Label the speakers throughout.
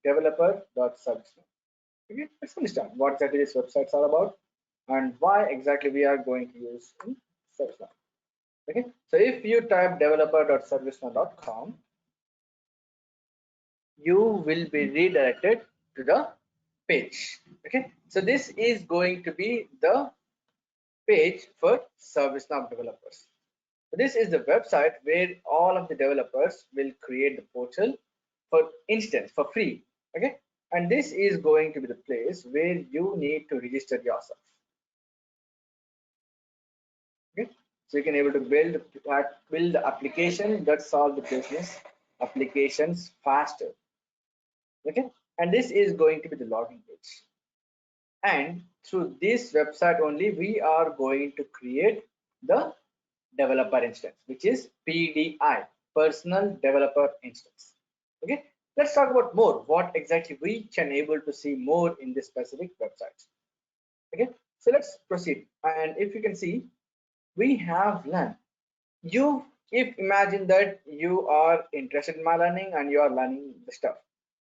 Speaker 1: developer.servicenow. Okay, let's understand what exactly this website is all about and why exactly we are going to use in ServiceNow. Okay, so if you type developer.servicenow.com, you will be redirected to the page. Okay, so this is going to be the page for ServiceNow developers. So this is the website where all of the developers will create the portal for instance for free. Okay, and this is going to be the place where you need to register yourself. Okay, so you can able to build the application that solve the business applications faster. Okay, and this is going to be the login page, and through this website only we are going to create the developer instance, which is PDI, personal developer instance. Okay, let's talk about more what exactly we can able to see more in this specific website. Okay, so let's proceed, and if you can see, we have learned. You if imagine that you are interested in my learning and you are learning the stuff,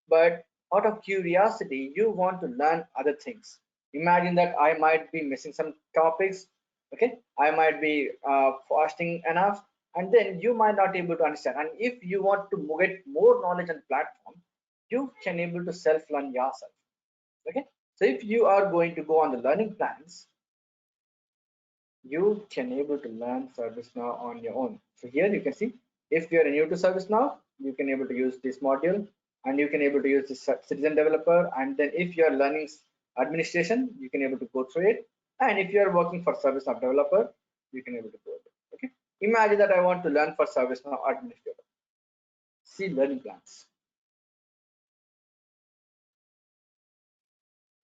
Speaker 1: but out of curiosity you want to learn other things. Imagine that I might be missing some topics. Okay, I might be fasting enough, and then you might not able to understand, and if you want to get more knowledge on platform, you can able to self-learn yourself. Okay, so if you are going to go on the learning plans, you can able to learn ServiceNow on your own. So here you can see, if you are new to ServiceNow, you can able to use this module, and you can able to use this citizen developer, and then if you are learning administration, you can able to go through it, and if you are working for ServiceNow developer, you can able to go there. Okay, imagine that I want to learn for ServiceNow administrator. See learning plans.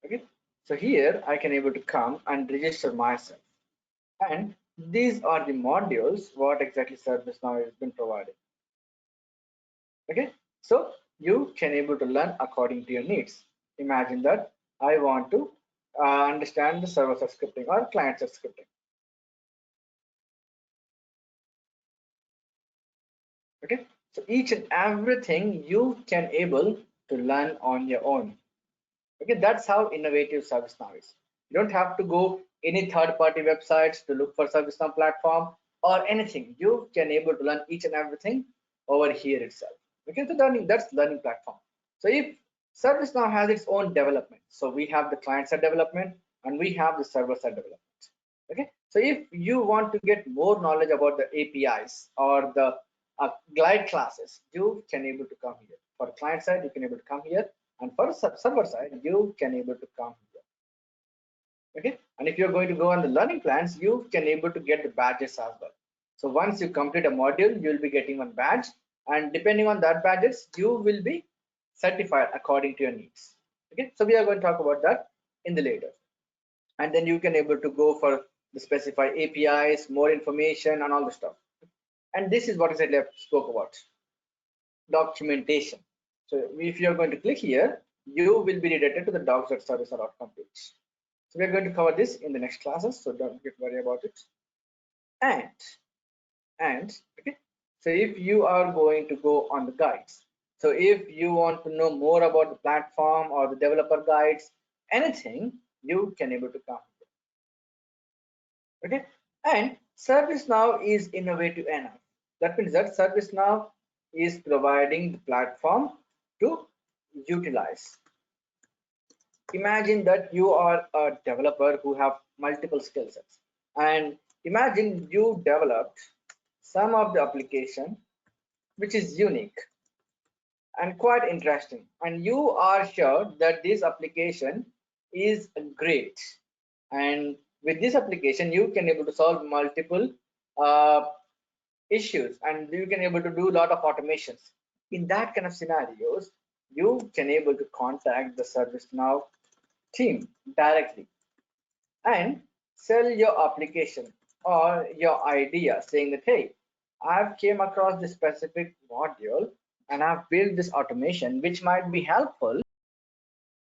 Speaker 1: Okay, so here I can able to come and register myself, and these are the modules what exactly ServiceNow has been providing. Okay, so you can able to learn according to your needs. Imagine that I want to understand the server-side scripting or client-side scripting. Okay, so each and everything you can able to learn on your own. Okay, that's how innovative ServiceNow is. You don't have to go any third-party websites to look for ServiceNow platform or anything. You can able to learn each and everything over here itself. Okay, so that's learning platform. So if ServiceNow has its own development, so we have the client-side development and we have the server-side development. Okay, so if you want to get more knowledge about the APIs or the glide classes, you can able to come here. For client side, you can able to come here, and for server side, you can able to come here. Okay, and if you're going to go on the learning plans, you can able to get the badges as well. So once you complete a module, you will be getting one badge, and depending on that badges, you will be certified according to your needs. Okay, so we are going to talk about that in the later, and then you can able to go for the specified APIs, more information, and all the stuff. And this is what I said I spoke about, documentation. So if you're going to click here, you will be redirected to the docs.servicenow.com page. So we're going to cover this in the next classes, so don't get worried about it. And okay, so if you are going to go on the guides, so if you want to know more about the platform or the developer guides, anything, you can able to come here. Okay, and ServiceNow is innovative enough. That means that ServiceNow is providing the platform to utilize. Imagine that you are a developer who have multiple skill sets, and imagine you developed some of the application which is unique and quite interesting, and you are sure that this application is great, and with this application you can able to solve multiple issues, and you can able to do a lot of automations. In that kind of scenarios, you can able to contact the ServiceNow team directly and sell your application or your idea, saying that, hey, I've came across this specific module and I've built this automation which might be helpful